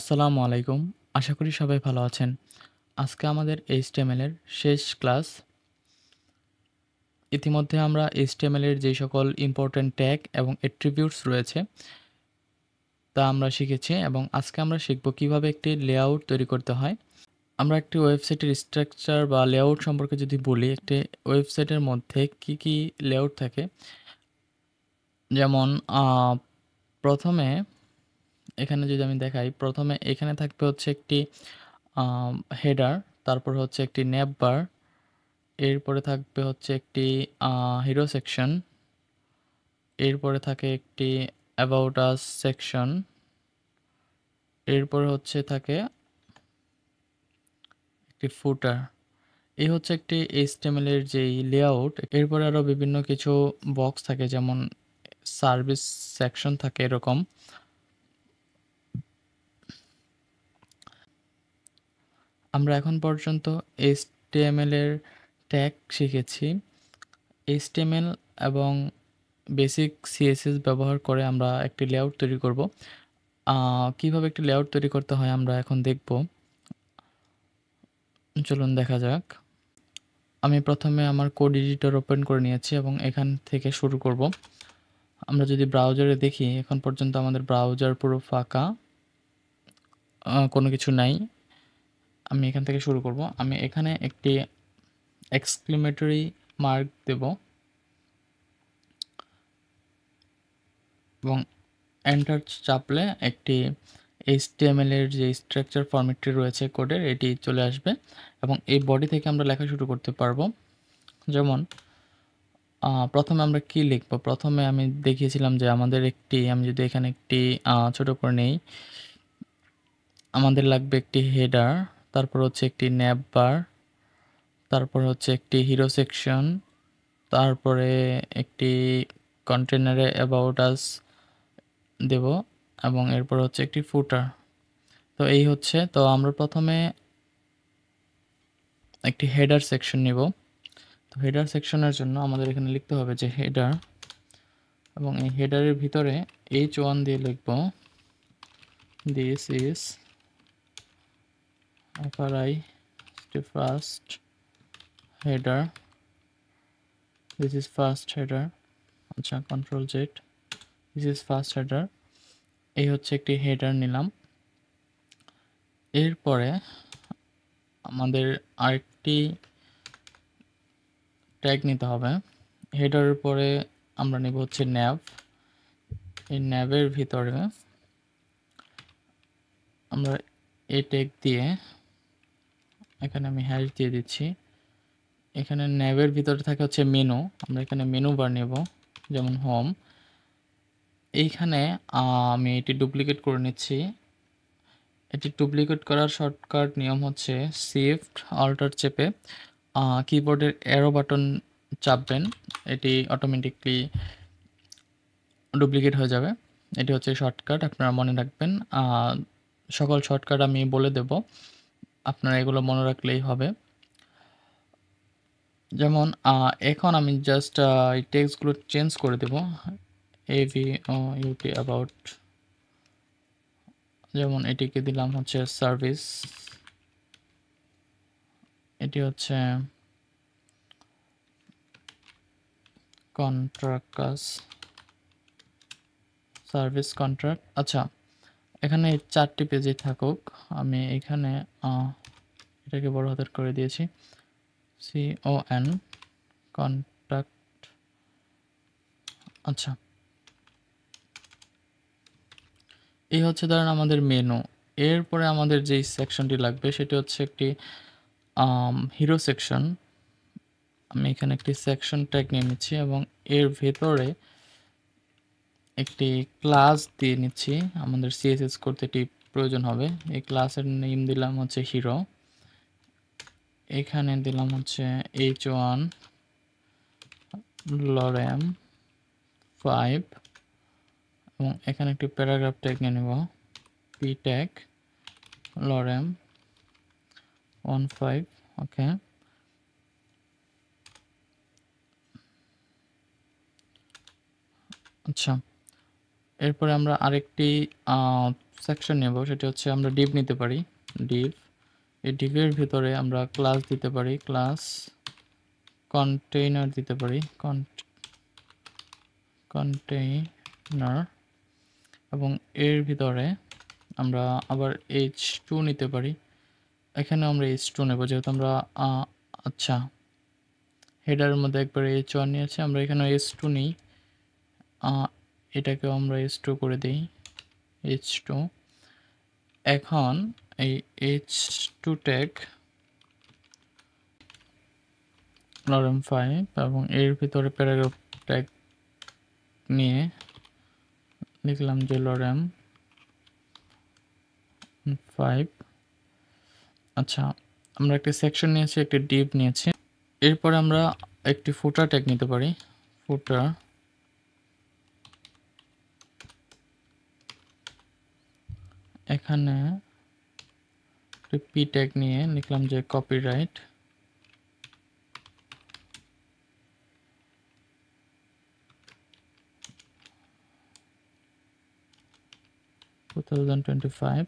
আসসালামু আলাইকুম। আশা করি সবাই ভালো আছেন। আজকে আমাদের HTML এর শেষ ক্লাস। ইতিমধ্যে আমরা HTML এর যেই সকল ইম্পোর্টেন্ট ট্যাগ এবং অ্যাট্রিবিউটস রয়েছে তা আমরা শিখেছি এবং আজকে আমরা শিখব কিভাবে একটি লেআউট তৈরি করতে হয়। আমরা একটি ওয়েবসাইটের স্ট্রাকচার বা লেআউট সম্পর্কে যদি বলি, একটি ওয়েবসাইটের মধ্যে কি লেআউট থাকে। যেমন আ ১ম এ এখানে যদি আমি দেখাই, ১ম এ এখানে থাকবে হচ্ছে একটি হেডার, তারপর হচ্ছে একটি নেভবার, এরপরে থাকবে হচ্ছে একটি হিরো সেকশন, এরপরে থাকে একটি অ্যাবাউট আস সেকশন, এরপরে হচ্ছে থাকে একটি ফুটার। এই হচ্ছে একটি HTML এর যেই লেআউট। এরপরে আরও বিভিন্ন কিছু বক্স থাকে, যেমন সার্ভিস সেকশন থাকে এরকম। আমরা এখন পর্যন্ত HTML এর ট্যাগ শিখেছি। HTML এবং বেসিক CSS ব্যবহার করে আমরা একটি লেআউট তৈরি করব। কিভাবে একটি লেআউট তৈরি করতে হয় আমরা এখন দেখব। চলুন দেখা যাক। আমি প্রথমে আমার কোড এডিটর ওপেন করে নিয়েছি এবং এখান থেকে শুরু করব। আমরা যদি ব্রাউজারে দেখি, এখন পর্যন্ত আমাদের ব্রাউজার পুরো ফাঁকা, কোনো কিছু নাই। আমি এখান থেকে শুরু করব। আমি এখানে একটি এক্সক্লেমেটরি মার্ক দেব এবং এন্টার চাপলে একটি HTML এর যে স্ট্রাকচার ফরম্যাটটি রয়েছে কোডের, এটি চলে আসবে এবং এই বডি থেকে আমরা লেখা শুরু করতে পারবো। যেমন প্রথমে আমরা কি লিখব? প্রথমে আমি দেখিয়েছিলাম যে আমাদের আমি যদি এখানে একটি ছোট করে নেই, আমাদের লাগবে একটি হেডার, তারপর হচ্ছে একটি ন্যাভবার, তারপর হচ্ছে একটি হিরো সেকশন, তারপরে একটি কন্টেনারে অ্যাবাউট আস দেব এবং এরপর হচ্ছে একটি ফুটার। তো এই হচ্ছে, তো আমরা প্রথমে একটি হেডার সেকশন নিব। তো হেডার সেকশনের জন্য আমাদের এখানে লিখতে হবে যে হেডার, এবং এই হেডারের ভিতরে H1 দিয়ে লিখব this is FRI first header, this is first header. আচ্ছা, control Z, this is first header. এই হচ্ছে একটি হেডার নিলাম। এরপরে আমাদের আরেকটি ট্যাগ নিতে হবে। হেডারের পরে আমরা নেব হচ্ছে ন্যাভ। এই ন্যাভের ভিতরে আমরা এই ট্যাগ দিয়ে, এখানে আমি হ্যাশ দিয়ে দিচ্ছি। এখানে ন্যাভের ভিতরে থাকে হচ্ছে মেনু, আমরা এখানে মেনু বার নেব, যেমন হোম। এইখানে আমি এটি ডুপ্লিকেট করে নিচ্ছি। এটি ডুপ্লিকেট করার শর্টকাট নিয়ম হচ্ছে শিফট অল্টার চেপে কিবোর্ডের অ্যারো বাটন চাপবেন, এটি অটোমেটিকলি ডুপ্লিকেট হয়ে যাবে। এটি হচ্ছে শর্টকাট, আপনারা মনে রাখবেন। সকল শর্টকাট আমি বলে দেব, আপনারা এগুলো মনে রাখলেই হবে। যেমন এখন আমি জাস্ট এই টেক্সটগুলো চেঞ্জ করে দেব, AVOUT অ্যাবাউট, যেমন এটিকে দিলাম হচ্ছে সার্ভিস, এটি হচ্ছে কন্ট্রাক্ট কাজ, সার্ভিস কন্ট্রাক্ট। আচ্ছা, এখানে এই 4টি পেজে থাকুক। আমি এখানে এটাকে বড় হাতের করে দিয়েছি, CON কন্ট্রাক্ট। আচ্ছা, এই হচ্ছে ধরেন আমাদের মেনু। এরপরে আমাদের যেই সেকশনটি লাগবে সেটি হচ্ছে একটি হিরো সেকশন। আমি এখানে একটি সেকশন ট্যাগ নিয়ে নিচ্ছি এবং এর ভেতরে একটি ক্লাস দিয়ে নিচ্ছি। আমাদের CSS করতে এটি প্রয়োজন হবে। এই ক্লাসের নেম দিলাম হচ্ছে হিরো, এখানে দিলাম হচ্ছে H1 lorem 5 এবং এখানে একটি প্যারাগ্রাফ ট্যাগ নিয়ে নেব, p ট্যাগ lorem 15। ওকে, আচ্ছা, এরপরে আমরা আরেকটি সেকশন নেব, সেটা হচ্ছে আমরা ডিভ নিতে পারি। ডিভ, এই ডিভের ভিতরে আমরা ক্লাস দিতে পারি, ক্লাস কন্টেইনার দিতে পারি, কন্টেইনার, এবং এর ভিতরে আমরা আবার h2 নিতে পারি। এখানে আমরা h2 নেব, যেহেতু আমরা আচ্ছা হেডারের মধ্যে একবার h1 নিয়েছি, আমরা এখানে h2 নিই। এটাকেও আমরা h2 করে দিই, h2। এখন এই h2 ট্যাগ lorem5 এবং এর ভিতরে প্যারাগ্রাফ ট্যাগ নিয়ে লিখলাম যে lorem5। আচ্ছা, আমরা একটা সেকশন নিয়েছি, একটা ডিভ নিয়েছি। এরপরে আমরা একটি ফুটার ট্যাগ নিতে পারি, ফুটার। এখানে পি ট্যাগ নিয়ে লিখলাম যে কপিরাইট, 2025।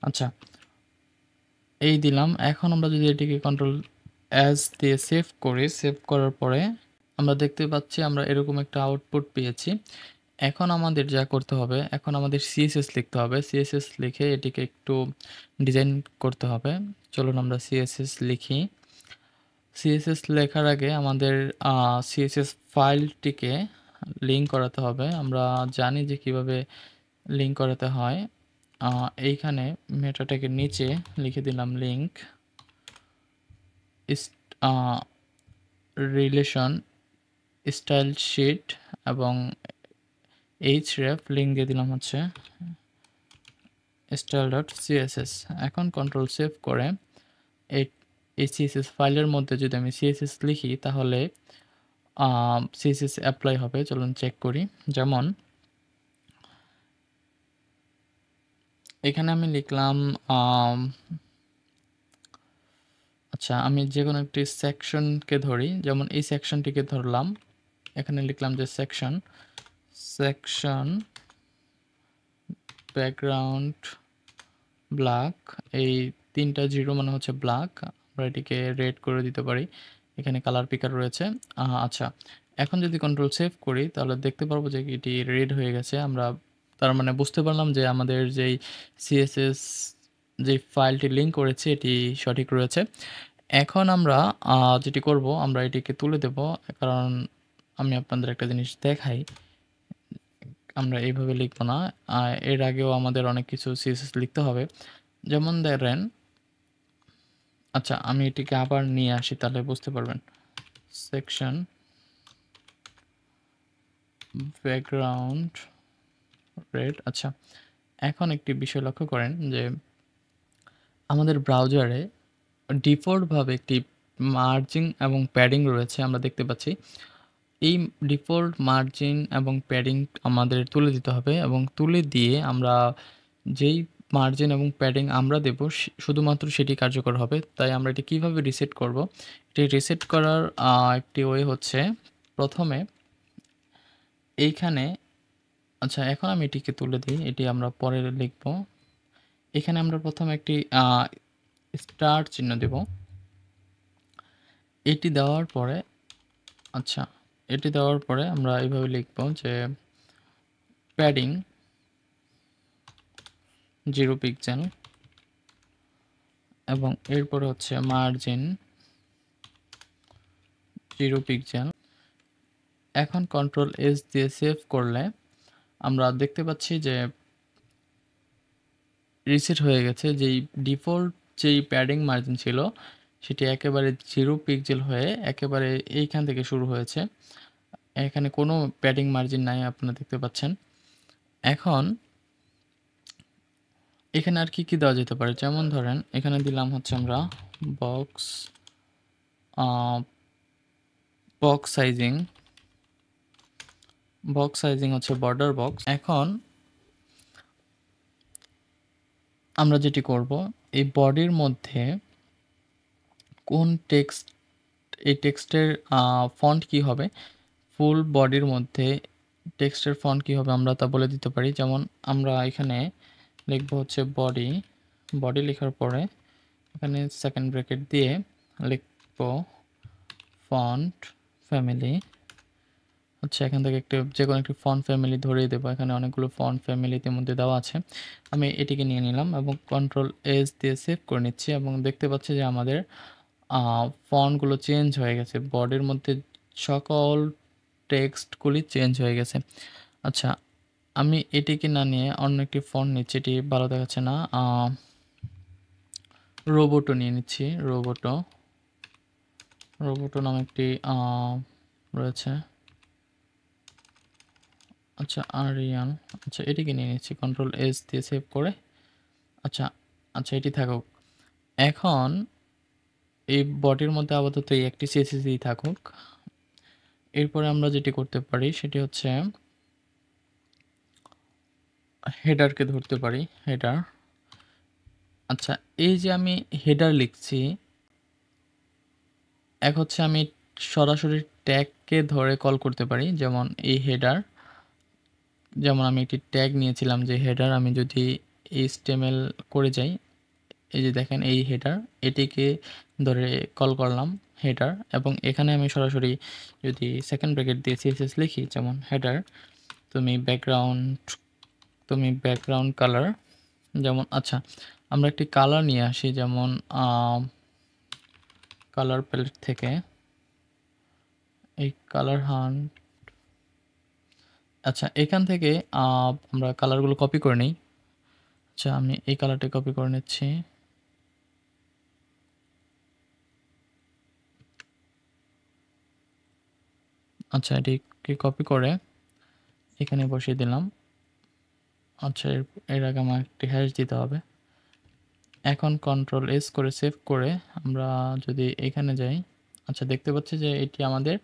আচ্ছা, এই দিলাম। এখন আমরা যদি এটিকে কন্ট্রোল এস দিয়ে সেভ করি, সেভ করার পরে আমরা দেখতে পাচ্ছি আমরা এরকম একটা আউটপুট পেয়েছি। এখন আমাদের যা করতে হবে, এখন আমাদের সিএসএস লিখতে হবে। সিএসএস লিখে এটিকে একটু ডিজাইন করতে হবে। চলুন আমরা সিএসএস লিখি। সিএসএস লেখার আগে আমাদের সিএসএস ফাইলটিকে লিঙ্ক করাতে হবে। আমরা জানি যে কিভাবে লিঙ্ক করাতে হয়। এইখানে মেটা ট্যাগের নিচে লিখে দিলাম লিঙ্ক রিলেশন স্টাইল শিট এবং href লিঙ্ক দিয়ে দিলাম হচ্ছে style.css। এখন কন্ট্রোল সেভ করে এই সিএসএস ফাইলের মধ্যে যদি আমি সিএসএস লিখি তাহলে সিএসএস অ্যাপ্লাই হবে। চলুন চেক করি। যেমন এখানে আমি লিখলাম আচ্ছা, আমি যে কোনো একটি সেকশনকে ধরি, যেমন এই সেকশনটিকে ধরলাম। এখানে লিখলাম যে সেকশন ব্যাকগ্রাউন্ড ব্ল্যাক, এই 3টা জিরো মানে হচ্ছে ব্ল্যাক। আমরা এটিকে রেড করে দিতে পারি, এখানে কালার পিকার রয়েছে। আচ্ছা, এখন যদি কন্ট্রোল সেভ করি তাহলে দেখতে পারবো যে এটি রেড হয়ে গেছে। আমরা তার মানে বুঝতে পারলাম যে আমাদের যেই সিএসএস যে ফাইলটি লিঙ্ক করেছে এটি সঠিক রয়েছে। এখন আমরা যেটি করব, আমরা এটিকে তুলে দেব, কারণ আমি আপনাদের একটা জিনিস দেখাই। আমরা এইভাবে লিখব না, এর আগেও আমাদের অনেক কিছু সিএসএস লিখতে হবে। যেমন ধরেন, আচ্ছা আমি এটিকে আবার নিয়ে আসি তাহলে বুঝতে পারবেন। Section background red. আচ্ছা, এখন একটি বিষয় লক্ষ্য করেন যে আমাদের ব্রাউজারে ডিফল্টভাবে একটি মার্জিন এবং প্যাডিং রয়েছে, আমরা দেখতে পাচ্ছি। এই ডিফল্ট মার্জিন এবং প্যাডিং আমাদের তুলে দিতে হবে, এবং তুলে দিয়ে আমরা যেই মার্জিন এবং প্যাডিং আমরা দেব শুধুমাত্র সেটি কার্যকর হবে। তাই আমরা এটি কীভাবে রিসেট করব? এটি রিসেট করার একটি ওয়ে হচ্ছে, প্রথমে এইখানে, আচ্ছা এখন আমি এটিকে তুলে দিই, এটি আমরা পরে লিখব। এখানে আমরা প্রথমে একটি স্টার চিহ্ন দেব। এটি দেওয়ার পরে, আচ্ছা এটি দেওয়ার পরে আমরা এইভাবে লিখব যে প্যাডিং 0 পিক্সেল এবং এরপরে হচ্ছে মার্জিন 0 পিক্সেল। এখন কন্ট্রোল এস দিয়ে সেভ করলে আমরা দেখতে পাচ্ছি যে রিসেট হয়ে গেছে। যেই ডিফল্ট যেই প্যাডিং মার্জিন ছিল সেটি একেবারে 0 পিক্সেল হয়ে একেবারে এইখান থেকে শুরু হয়েছে। এখানে কোনো প্যাডিং মার্জিন নাই, আপনারা দেখতে পাচ্ছেন। এখন এখানে আর কি দেওয়া যেতে পারে, যেমন ধরেন এখানে দিলাম হচ্ছে আমরা বক্স সাইজিং হচ্ছে বর্ডার বক্স। এখন আমরা যেটি করব, এই বডির মধ্যে কোন টেক্সট এই টেক্সটের ফন্ট কি হবে, ফুল বডির মধ্যে টেক্সটের ফন্ট কি হবে আমরা তা বলে দিতে পারি। যেমন আমরা এখানে লিখবো হচ্ছে বডি, বডি লেখার পরে এখানে সেকেন্ড ব্র্যাকেট দিয়ে লিখবো ফন্ট ফ্যামিলি। আচ্ছা, এখান থেকে যে কোনো একটি ফন্ট ফ্যামিলি ধরিয়ে দেবো। এখানে অনেকগুলো ফন্ট ফ্যামিলি ইতিমধ্যে দেওয়া আছে। আমি এটিকে নিয়ে নিলাম এবং কন্ট্রোল এস দিয়ে সেভ করে নিচ্ছি এবং দেখতে পাচ্ছি যে আমাদের ফন্টগুলো চেঞ্জ হয়ে গেছে। বডির মধ্যে সকল টেক্সটগুলি চেঞ্জ হয়ে গেছে। আচ্ছা, আমি এটিকে না নিয়ে অন্য একটি ফন্ট নিচ্ছি, এটি ভালো দেখাচ্ছে না। রোবোটো নিয়ে নিচ্ছি। রোবোটো নামে একটি রয়েছে। আচ্ছা, আরিয়ান। আচ্ছা, এটিকে নিয়ে নিচ্ছি কন্ট্রোল এস দিয়ে সেভ করে। আচ্ছা আচ্ছা, এটি থাকুক। এখন এই বডির মধ্যে আপাতত এই একটি সিএসএস থাকুক। এরপরে আমরা যেটি করতে পারি সেটি হচ্ছে হেডারকে ধরতে পারি। হেডার। আচ্ছা, এই যে আমি হেডার লিখছি, এক হচ্ছে আমি সরাসরি ট্যাগকে ধরে কল করতে পারি। যেমন এই হেডার, যেমন আমি একটি ট্যাগ নিয়েছিলাম যে হেডার, আমি যদি HTML করে যাই, এই যে দেখেন এই হেডার, এটিকে ধরে কল করলাম হেডার, এবং এখানে আমি সরাসরি যদি সেকেন্ড ব্র্যাকেট দিয়ে সিএসএস লিখি, যেমন হেডার তুমি ব্যাকগ্রাউন্ড কালার, যেমন আচ্ছা আমরা একটি কালার নিয়ে আসি, যেমন কালার প্যালেট থেকে এই কালার হান্ট। আচ্ছা, এখান থেকে আমরা কালারগুলো কপি করে নিই। আচ্ছা, আমি এই কালারটা কপি করে নিচ্ছি। আচ্ছা, এটিকে কপি করে এখানে বসিয়ে দিলাম। আচ্ছা, এর আগে আমার একটি হ্যাশ দিতে হবে। এখন কন্ট্রোল এস করে সেভ করে আমরা যদি এখানে যাই, আচ্ছা দেখতে পাচ্ছি যে এটি আমাদের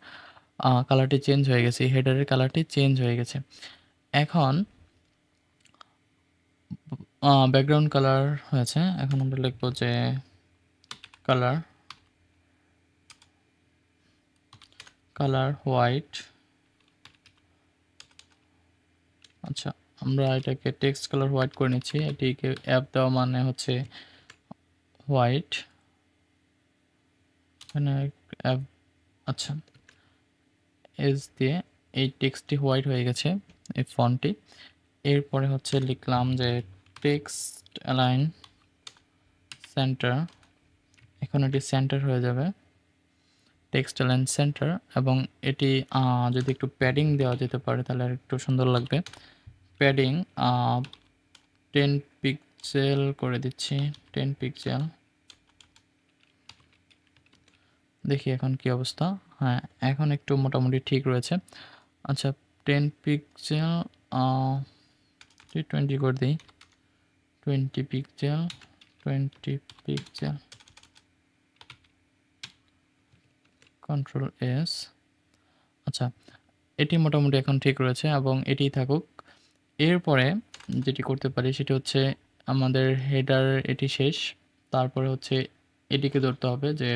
কালারটি চেঞ্জ হয়ে গেছে, হেডারের কালারটি চেঞ্জ হয়ে গেছে। এখন ব্যাকগ্রাউন্ড কালার হয়েছে, এখন আমরা লিখবো যে কালার হোয়াইট। আচ্ছা, আমরা এটাকে টেক্সট কালার হোয়াইট করে নিচ্ছি। এটিকে অ্যাপ দেওয়া মানে হচ্ছে হোয়াইট, এখানে অ্যাপ। আচ্ছা, এস দিয়ে এই টেক্সটটি হোয়াইট হয়ে গেছে, এই ফন্টটি। এরপরে হচ্ছে লিখলাম যে টেক্সট অ্যালাইন সেন্টার, এখন এটি সেন্টার হয়ে যাবে, টেক্সট অ্যালাইন সেন্টার। এবং এটি যদি একটু প্যাডিং দেওয়া যেতে পারে তাহলে আর একটু সুন্দর লাগবে। প্যাডিং 10 পিক্সেল করে দিচ্ছি, 10 পিক্সেল। দেখি এখন কি অবস্থা। হ্যাঁ, এখন একটু মোটামুটি ঠিক রয়েছে। আচ্ছা, 10 পিক্সেল 20 করে দিই, 20 পিক্সেল, 20 পিক্সেল, কন্ট্রোল এস। আচ্ছা, এটি মোটামুটি এখন ঠিক রয়েছে এবং এটি থাকুক। এরপরে যেটি করতে পারি সেটি হচ্ছে আমাদের হেডার এটি শেষ। তারপরে হচ্ছে এটিকে ধরতে হবে যে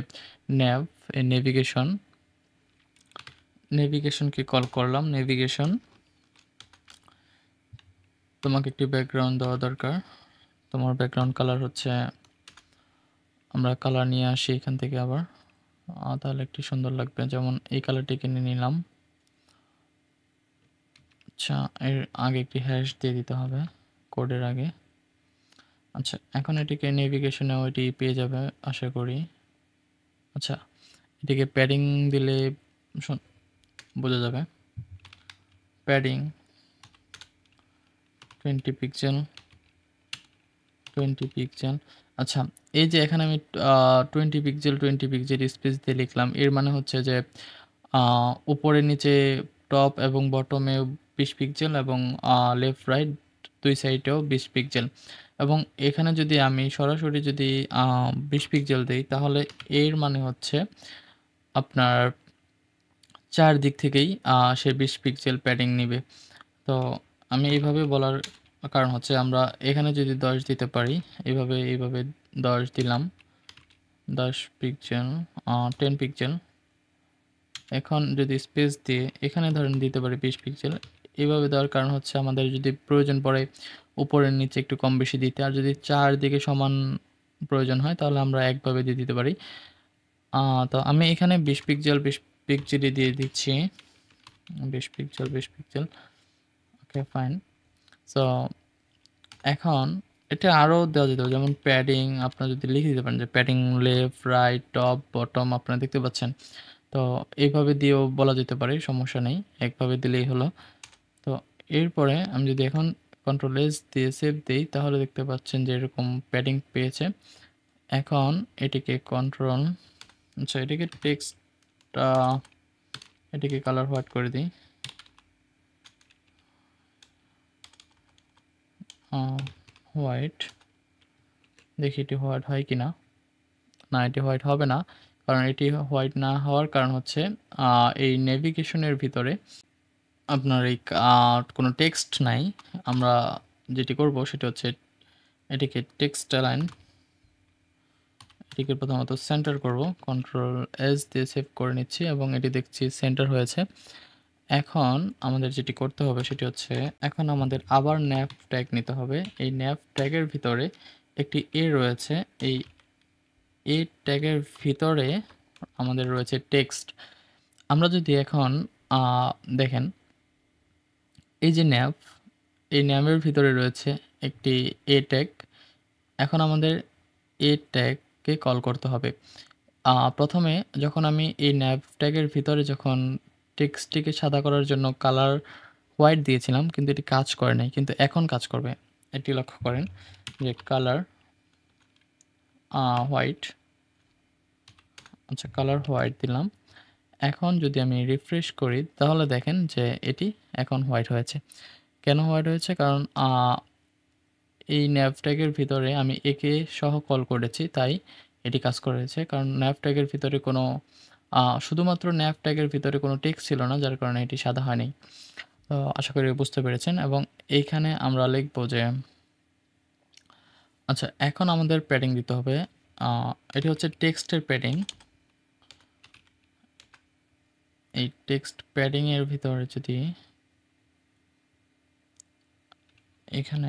নেভিগেশনকে কল করলাম। নেভিগেশন, তোমাকে একটি ব্যাকগ্রাউন্ড দেওয়া দরকার। তোমার ব্যাকগ্রাউন্ড কালার হচ্ছে, আমরা কালার নিয়ে আসি এখান থেকে আবার, তাহলে একটি সুন্দর লাগবে। যেমন এই কালারটি কিনে নিলাম। আচ্ছা, এর আগে একটি হ্যাশ দিয়ে দিতে হবে কোডের আগে। আচ্ছা, এখন এটিকে নেভিগেশনে ওইটি পেয়ে যাবে আশা করি। আচ্ছা, এটিকে প্যাডিং দিলে বোঝা যাবে। Padding 20 pixel, 20 pixel. আচ্ছা, এই যে এখানে আমি 20 পিক্সেল স্পেস দিয়ে লিখলাম, এর মানে হচ্ছে যে উপরে নিচে টপ এবং বটমে 20 পিক্সেল এবং লেফট রাইট দুই সাইডেও 20 পিক্সেল। এবং এখানে যদি আমি সরাসরি যদি 20 পিক্সেল দিই তাহলে এর মানে হচ্ছে আপনার চারদিক থেকেই সে 20 পিক্সেল প্যাডিং নিবে। তো আমি এইভাবে বলার কারণ হচ্ছে আমরা এখানে যদি 10 দিতে পারি, এইভাবে 10 দিলাম, 10 পিক্সেল, 10 পিক্সেল। এখন যদি স্পেস দিয়ে এখানে ধরেন দিতে পারি 20 পিক্সেল। এভাবে দেওয়ার কারণ হচ্ছে আমাদের যদি প্রয়োজন পড়ে উপরের নিচে একটু কম বেশি দিতে, আর যদি চারদিকে সমান প্রয়োজন হয় তাহলে আমরা একভাবে দিয়ে দিতে পারি। তো আমি এখানে 20 পিক্সেল 20 পিক্সেলই দিয়ে দিচ্ছি। 20 pixel 20 pixel. Okay fine. So এখন এটা আরও দেওয়া যেত, যেমন প্যাডিং আপনারা যদি লিখে দিতে পারেন যে padding left, right, top, bottom আপনারা দেখতে পাচ্ছেন। তো এইভাবে দিয়েও বলা যেতে পারে, সমস্যা নেই। একভাবে দিলেই হলো। তো এরপরে আমি যদি এখন কন্ট্রোল এস দিয়ে সেভ দেই তাহলে দেখতে পাচ্ছেন যে এরকম প্যাডিং পেয়েছে। এখন এটিকে এটিকে টেক্সটটা এটিকে কালার হোয়াইট করে দিই। হোয়াইট, দেখি এটি হোয়াইট হয় কি না। না, এটি হোয়াইট হবে না, কারণ এটি হোয়াইট না হওয়ার কারণ হচ্ছে এই নেভিগেশনের ভিতরে আপনার এই কোনো টেক্সট নাই। আমরা যেটি করব সেটি হচ্ছে এটিকে টেক্সট অ্যালাইন, এটিকে প্রথমত সেন্টার করব, কন্ট্রোল এস দিয়ে সেভ করে নিচ্ছি এবং এটি দেখছি সেন্টার হয়েছে। এখন আমাদের যেটি করতে হবে সেটি হচ্ছে এখন আমাদের আবার ন্যাভ ট্যাগ নিতে হবে। এই ন্যাভ ট্যাগের ভিতরে একটি এ রয়েছে, এই এ ট্যাগের ভিতরে আমাদের রয়েছে টেক্সট। আমরা যদি এখন দেখেন এই যে ন্যাভ, এই ন্যাভের ভিতরে রয়েছে একটি এ ট্যাগ। এখন আমাদের এ ট্যাগকে কল করতে হবে। প্রথমে যখন আমি এই ন্যাভ ট্যাগের ভিতরে যখন টেক্সটটিকে সাদা করার জন্য কালার হোয়াইট দিয়েছিলাম, কিন্তু এটি কাজ করে নাই, কিন্তু এখন কাজ করবে। এটি লক্ষ্য করেন যে কালার হোয়াইট, আচ্ছা কালার হোয়াইট দিলাম। এখন যদি আমি রিফ্রেশ করি তাহলে দেখেন যে এটি এখন হোয়াইট হয়েছে। কেন হোয়াইট হয়েছে? কারণ এই ন্যাভ ট্যাগের ভিতরে আমি একে সহ কল করেছি, তাই এটি কাজ করেছে। কারণ ন্যাভ ট্যাগের ভিতরে কোনো শুধুমাত্র ন্যাভ ট্যাগের ভিতরে কোনো টেক্সট ছিল না, যার কারণে এটি সাদা হয়নি। তো আশা করি বুঝতে পেরেছেন। এবং এইখানে আমরা লিখব যে আচ্ছা এখন আমাদের প্যাডিং দিতে হবে। এটি হচ্ছে টেক্সটের প্যাডিং। এই টেক্সট প্যাডিং এর ভিতরে যদি এখানে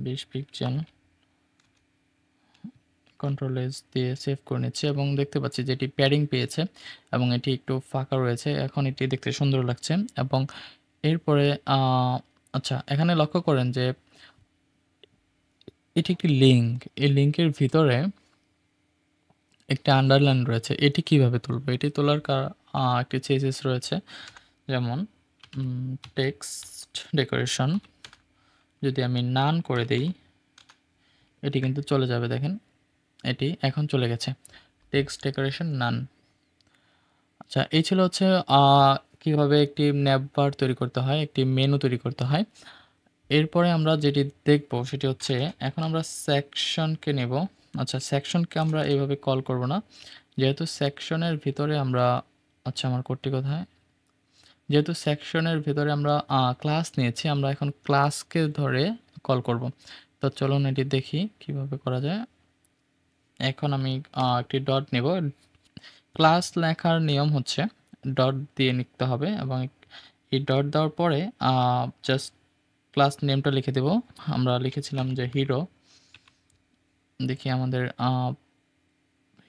20 পিক্সেল, কন্ট্রোল এস দিয়ে সেভ করে নিচ্ছি এবং দেখতে পাচ্ছি যে এটি প্যাডিং পেয়েছে এবং এটি একটু ফাঁকা রয়েছে। এখন এটি দেখতে সুন্দর লাগছে। এবং এরপরে আচ্ছা এখানে লক্ষ্য করেন যে এটি একটি লিঙ্ক, এই লিঙ্কের ভিতরে একটা আন্ডারলাইন রয়েছে। এটি কিভাবে তুলবো? এটি তোলার একটি চেসিস রয়েছে, যেমন টেক্সট ডেকোরেশন যদি আমি নান করে দেই এটি কিন্তু চলে যাবে। দেখেন এটি এখন চলে গেছে, টেক্সট ডেকোরেশন নান। আচ্ছা এই ছিল হচ্ছে কিভাবে একটি ন্যাভ বার তৈরি করতে হয়, একটি মেনু তৈরি করতে হয়। এরপরে আমরা যেটি দেখব সেটি হচ্ছে এখন আমরা সেকশনকে নেব। আচ্ছা সেকশনকে আমরা এইভাবে কল করব না, যেহেতু সেকশনের ভিতরে আমরা আচ্ছা আমার কোডটি কোথায়? যেহেতু সেকশনের ভিতরে আমরা ক্লাস নিয়েছি, আমরা এখন ক্লাসকে ধরে কল করব। তো চলুন এটি দেখি কিভাবে করা যায়। এখন আমি একটি ডট নেব। ক্লাস লেখার নিয়ম হচ্ছে ডট দিয়ে লিখতে হবে এবং এই ডট দেওয়ার পরে জাস্ট ক্লাস নেমটা লিখে দেব। আমরা লিখেছিলাম যে হিরো, দেখি আমাদের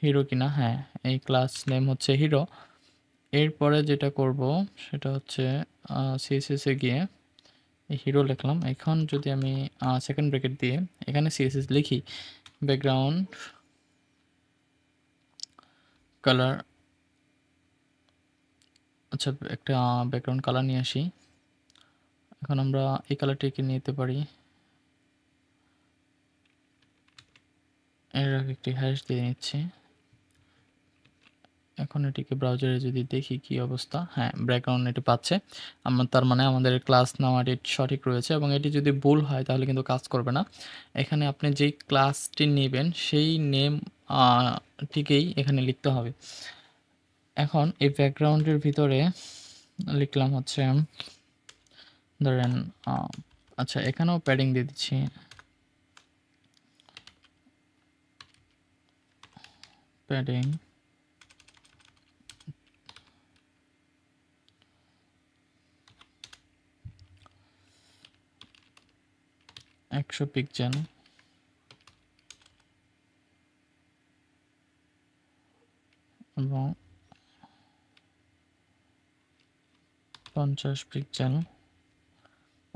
হিরো কিনা। হ্যাঁ, এই ক্লাস নেম হচ্ছে হিরো। এরপরে যেটা করব সেটা হচ্ছে সিএসএসে গিয়ে এই হিরো লিখলাম। এখন যদি আমি সেকেন্ড ব্র্যাকেট দিয়ে এখানে সিএসএস লিখি, ব্যাকগ্রাউন্ড কালার, আচ্ছা একটা ব্যাকগ্রাউন্ড কালার নিয়ে আসি। এখন আমরা এই কালারটিকে নিতে পারি, এর আগে একটি হ্যাশ দিয়ে নিচ্ছি। এখন এটিকে ব্রাউজারে যদি দেখি কি অবস্থা, হ্যাঁ ব্যাকগ্রাউন্ড এটি পাচ্ছে। তার মানে আমাদের ক্লাস নেওয়াটি সঠিক রয়েছে এবং এটি যদি ভুল হয় তাহলে কিন্তু কাজ করবে না। এখানে আপনি যেই ক্লাসটি নেবেন সেই নেম টিকেই এখানে লিখতে হবে। এখন এই ব্যাকগ্রাউন্ডের ভিতরে লিখলাম হচ্ছে ধরেন আচ্ছা এখানেও প্যাডিং দিয়ে দিচ্ছি, প্যাডিং 100 পিক্সেল এবং 50 পিক্সেল,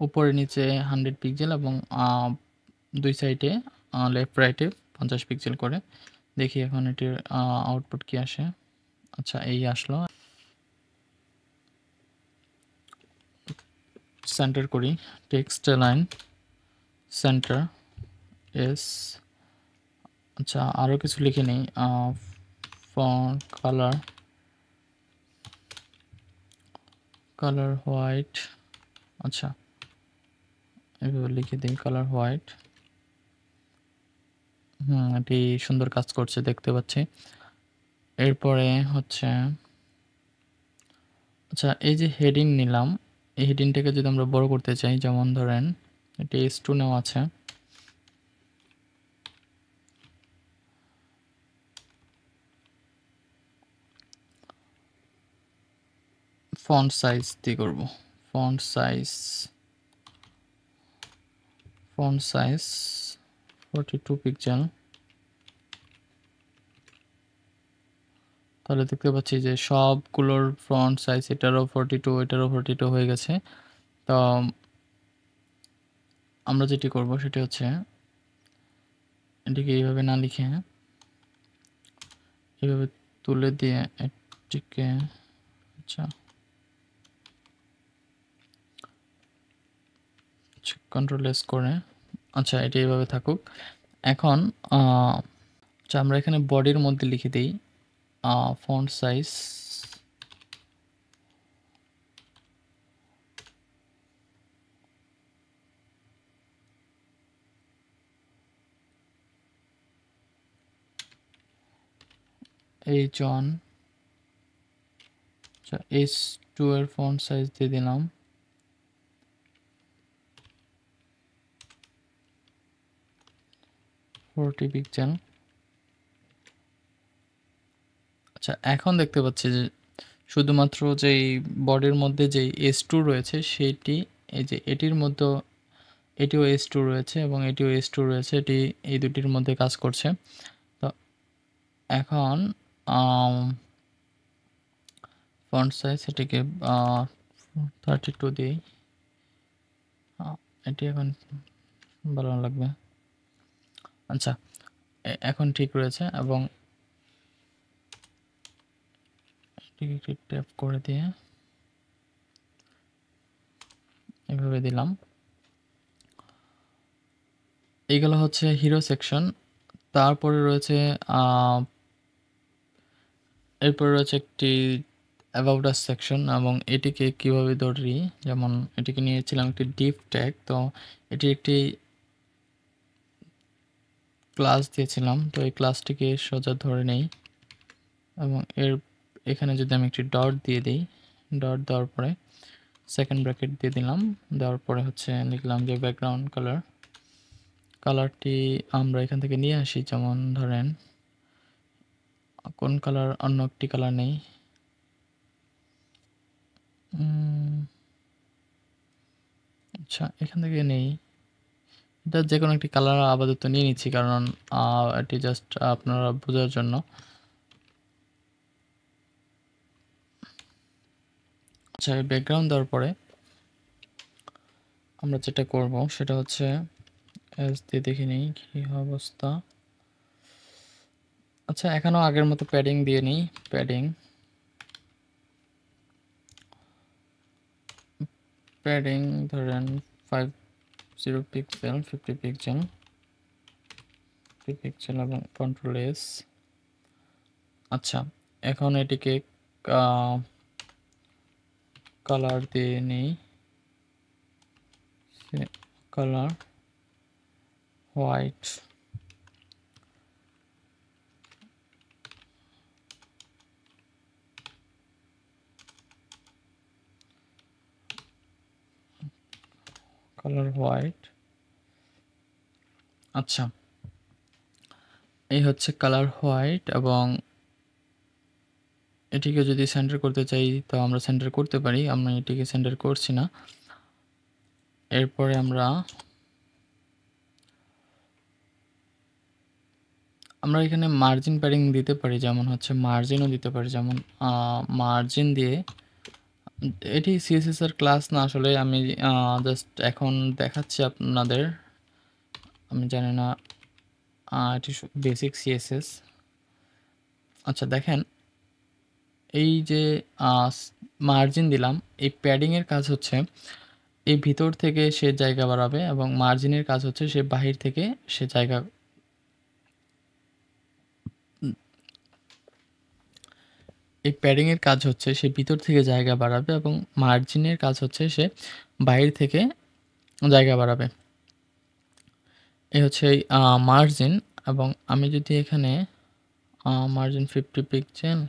উপরে নিচে 100 পিক্সেল এবং দুই সাইডে লেফট রাইটে 50 পিক্সেল করে। দেখি এখন এটির আউটপুট কি আসে। আচ্ছা, এই আসলো। সেন্টার করি, টেক্সট লাইন সেন্টার এস। আচ্ছা, আরও কিছু লিখে নিই, ফন্ট কালার হোয়াইট। আচ্ছা, এভাবে লিখে দিই কালার হোয়াইট। এটি সুন্দর কাজ করছে দেখতে পাচ্ছি। এরপরে হচ্ছে, আচ্ছা, এই যে হেডিং নিলাম, এই হেডিংটাকে যদি আমরা বড় করতে চাই, যেমন ধরেন এটি S2 নেওয়া আছে, ফন্ট সাইজ দিয়ে করব। Font size 42 pixel. তাহলে দেখতে পাচ্ছি যে সবগুলোর ফন্ট সাইজ, এটারও 42, এটারও 42 হয়ে গেছে। তো আমরা যেটি করব সেটি হচ্ছে এটিকে এইভাবে না লিখে এইভাবে তুলে দিয়ে এটিকে, আচ্ছা, কন্ট্রোল এস করে, আচ্ছা, এটি এইভাবে থাকুক। এখন আচ্ছা, আমরা এখানে বডির মধ্যে লিখে দিই ফন্ট সাইজ 1, আচ্ছা, S2 এর ফন্ট সাইজ দিয়ে দিলাম 40 পিক্সেল। আচ্ছা, এখন দেখতে পাচ্ছি যে শুধুমাত্র যেই বডির মধ্যে যেই S2 রয়েছে সেটি, এই যে এটির মধ্যে এটিও S2 রয়েছে এবং এটিও S2 রয়েছে, এটি এই দুটির মধ্যে কাজ করছে। তো এখন ফন্ট সাইজ এটিকে 32 দিই। এটি এখন ভালো লাগবে। আচ্ছা, এখন ঠিক রয়েছে এবং এটিকে একটু ট্যাপ করে দিয়ে এভাবে দিলাম। এইগুলো হচ্ছে হিরো সেকশন। তারপরে রয়েছে এরপরে রয়েছে একটি অ্যাবাউট আস সেকশন এবং এটিকে কিভাবে ধরি, যেমন এটিকে নিয়েছিলাম একটি ডিভ ট্যাগ, তো এটি একটি ক্লাস দিয়েছিলাম, তো এই ক্লাসটিকে সোজা ধরে নেই এবং এখানে যদি আমি একটি ডট দিয়ে দিই, ডট দেওয়ার পরে সেকেন্ড ব্র্যাকেট দিয়ে দিলাম, দেওয়ার পরে হচ্ছে লিখলাম যে ব্যাকগ্রাউন্ড কালারটি আমরা এখান থেকে নিয়ে আসি, যেমন ধরেন কোন কালার, অন্য একটি কালার নেই, আচ্ছা, এখান থেকে নেই, এটা যে কোনো একটি কালার আপাতত নিয়ে নিচ্ছি, কারণ এটি জাস্ট আপনারা বোঝার জন্য। আচ্ছা, ব্যাকগ্রাউন্ড দেওয়ার পরে আমরা যেটা করব সেটা হচ্ছে এস দিয়ে দেখে নিই কি অবস্থা। আচ্ছা, এখানেও আগের মতো প্যাডিং দিয়ে নিই, প্যাডিং ধরেন 50 পিক্সেল, 50 পিক্সেল এবং কন্ট্রোল এস। আচ্ছা, এখন এটিকে কালার দিয়ে নিই, কালার হোয়াইট, কালার হোয়াইট। আচ্ছা, এই হচ্ছে কালার হোয়াইট এবং এটিকে যদি সেন্টার করতে চাই তো আমরা সেন্টার করতে পারি, আমরা এটিকে সেন্টার করছি না। এরপরে আমরা আমরা এখানে মার্জিন প্যাডিং দিতে পারি, যেমন হচ্ছে মার্জিনও দিতে পারি, যেমন মার্জিন দিয়ে এটি সিএসএস এর ক্লাস না, আসলে আমি জাস্ট এখন দেখাচ্ছি আপনাদের। আমি জানি না এটি বেসিক সিএসএস। আচ্ছা দেখেন, এই যে মার্জিন দিলাম, এই প্যাডিংয়ের কাজ হচ্ছে এই ভিতর থেকে সে জায়গা বাড়াবে এবং মার্জিনের কাজ হচ্ছে সে বাহির থেকে সে জায়গা, এই প্যাডিংয়ের কাজ হচ্ছে সে ভিতর থেকে জায়গা বাড়াবে এবং মার্জিনের কাজ হচ্ছে সে বাহির থেকে জায়গা বাড়াবে। এই হচ্ছে এই মার্জিন। এবং আমি যদি এখানে মার্জিন 50 পিক্সেল,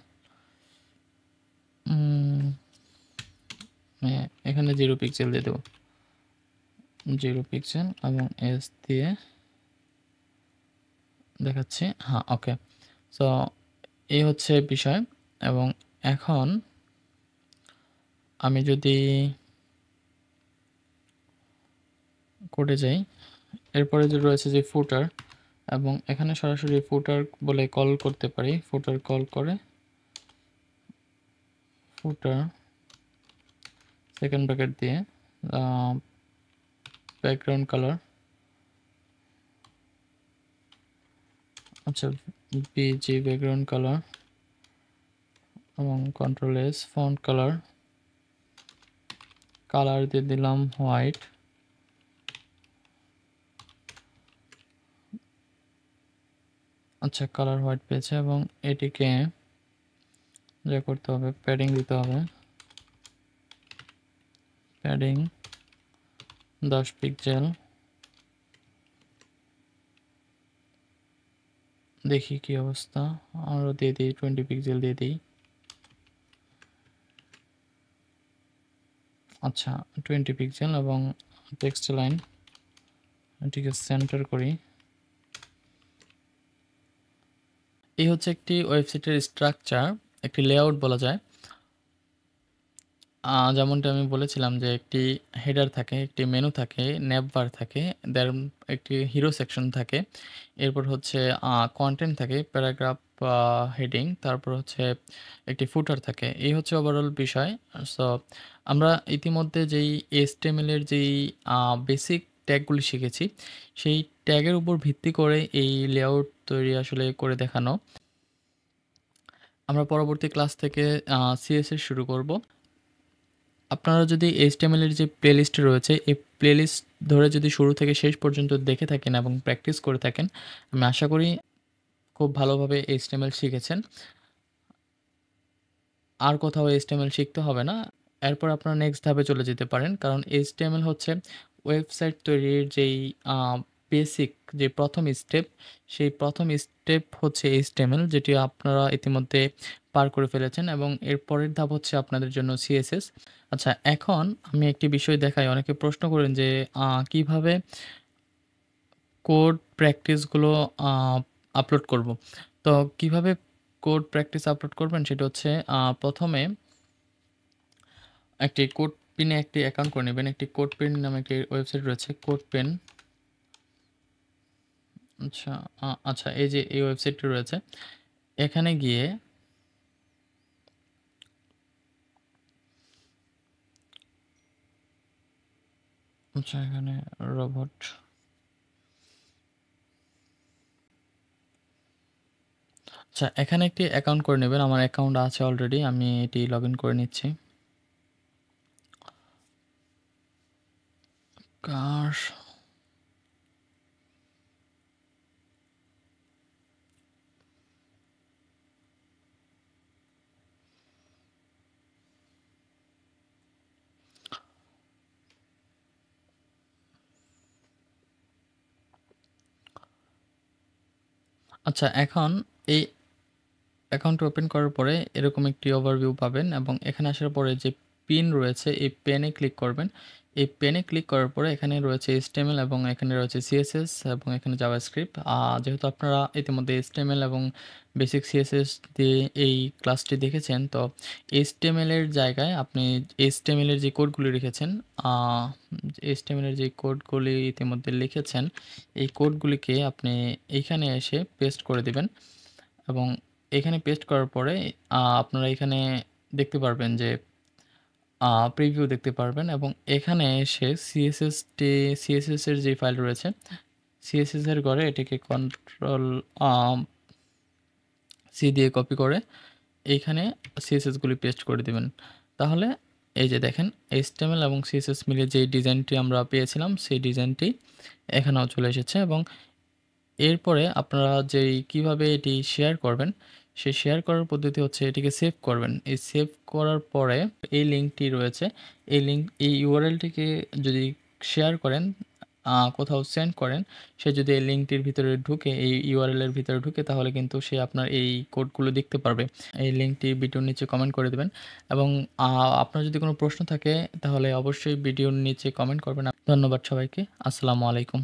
এখানে 0 পিক্সেল দিয়ে দেবো, 0 পিক্সেল এবং এস দিয়ে দেখাচ্ছি। হ্যাঁ, ওকে। সো এই হচ্ছে বিষয়। এবং এখন আমি যদি কোডে যাই, এরপরে যে রয়েছে যে ফুটার, এবং এখানে সরাসরি ফুটার বলে কল করতে পারি। ফুটার কল করে ফুটার সেকেন্ড ব্র্যাকেট দিয়ে ব্যাকগ্রাউন্ড কালার, আচ্ছা বিজি ব্যাকগ্রাউন্ড কালার এবং control S font colour, colour দিয়ে দিলাম হোয়াইট। আচ্ছা, কালার হোয়াইট পেয়েছে এবং এটিকে যা করতে হবে, প্যাডিং দিতে হবে। প্যাডিং 10 পিক্সেল, দেখি কি অবস্থা। আরও দিয়ে দিই 20 পিক্সেল দিয়ে দিই। আচ্ছা 20 পিক্সেল এবং টেক্সট লাইন এটিকে সেন্টার করি। এই হচ্ছে একটি ওয়েবসাইটের স্ট্রাকচার, একটি লেআউট বলা যায়। যেমনটা আমি বলেছিলাম যে একটি হেডার থাকে, একটি মেনু থাকে, ন্যাভবার থাকে, দেন একটি হিরো সেকশন থাকে, এরপর হচ্ছে কন্টেন্ট থাকে, প্যারাগ্রাফ, হেডিং, তারপর হচ্ছে একটি ফুটার থাকে। এই হচ্ছে ওভারঅল বিষয়। সো আমরা ইতিমধ্যে যেই HTML এর যেই বেসিক ট্যাগগুলি শিখেছি, সেই ট্যাগের উপর ভিত্তি করে এই লেআউট তৈরি আসলে করে দেখানো। আমরা পরবর্তী ক্লাস থেকে CSS শুরু করব। আপনারা যদি HTML এর যে প্লেলিস্ট রয়েছে, এই প্লেলিস্ট ধরে যদি শুরু থেকে শেষ পর্যন্ত দেখে থাকেন এবং প্র্যাকটিস করে থাকেন, আমি আশা করি খুব ভালোভাবে HTML শিখেছেন। আর কোথাও HTML শিখতে হবে না। এরপর আপনারা নেক্সট ধাপে চলে যেতে পারেন, কারণ HTML হচ্ছে ওয়েবসাইট তৈরির যেই বেসিক যে প্রথম স্টেপ, সেই প্রথম স্টেপ হচ্ছে HTML, যেটি আপনারা ইতিমধ্যে পার করে ফেলেছেন, এবং এর পরের ধাপ হচ্ছে আপনাদের জন্য CSS। আচ্ছা, এখন আমি একটি বিষয় দেখাই। অনেকে প্রশ্ন করেন যে কিভাবে কোড প্র্যাকটিসগুলো আপলোড করব। তো কিভাবে কোড প্র্যাকটিস আপলোড করবেন সেটা হচ্ছে প্রথমে একটি কোডপিনে একটি অ্যাকাউন্ট করে নেবেন। একটি কোডপিন নামে একটি ওয়েবসাইট রয়েছে, কোডপেন। আচ্ছা, আচ্ছা এই যে এই ওয়েবসাইটটি রয়েছে, এখানে গিয়ে আচ্ছা এখানে রোবট, আচ্ছা এখানে একটি অ্যাকাউন্ট করে নেবেন। আমার অ্যাকাউন্ট আছে অলরেডি, আমি এটি লগ ইন করে নিচ্ছি। কার আচ্ছা, এখন এই অ্যাকাউন্ট ওপেন করার পরে এরকম একটি ওভারভিউ পাবেন, এবং এখানে আসার পরে যে পিন রয়েছে, এই পেনে ক্লিক করবেন। এই পেনে ক্লিক করার পরে এখানে রয়েছে HTML এবং এখানে রয়েছে CSS এবং এখানে জাভাস্ক্রিপ্ট। যেহেতু আপনারা ইতিমধ্যে HTML এবং বেসিক CSS দিয়ে এই ক্লাসটি দেখেছেন, তো HTML এর জায়গায় আপনি HTML এর যে কোডগুলি রেখেছেন, HTML এর যে কোডগুলি ইতিমধ্যে লিখেছেন, এই কোডগুলিকে আপনি এইখানে এসে পেস্ট করে দিবেন এবং এখানে পেস্ট করার পরে আপনারা এখানে দেখতে পারবেন যে প্রিভিউ দেখতে পারবেন এবং এখানে এসে CSS এর যে ফাইল রয়েছে, CSS এর ঘরে এটিকে কন্ট্রোল সি দিয়ে কপি করে এইখানে CSS গুলি পেস্ট করে দিবেন। তাহলে এই যে দেখেন HTML এবং CSS মিলিয়ে যেই ডিজাইনটি আমরা পেয়েছিলাম সেই ডিজাইনটি এখানেও চলে এসেছে এবং এরপরে আপনারা কিভাবে এটি শেয়ার করবেন, সেই শেয়ার করার পদ্ধতি হচ্ছে এটিকে সেভ করবেন। এই সেভ করার পরে এই লিঙ্কটি রয়েছে, এই ইউআরএলটিকে যদি শেয়ার করেন, কোথাও সেন্ড করেন, সে যদি এই লিঙ্কটির ভিতরে ঢুকে, এই ইউআরএল এর ভিতরে ঢুকে তাহলে কিন্তু সে আপনার এই কোডগুলো দেখতে পারবে। এই লিঙ্কটি ভিডিওর নিচে কমেন্ট করে দিবেন এবং আপনার যদি কোনো প্রশ্ন থাকে তাহলে অবশ্যই ভিডিওর নিচে কমেন্ট করবেন। ধন্যবাদ সবাইকে। আসসালামু আলাইকুম।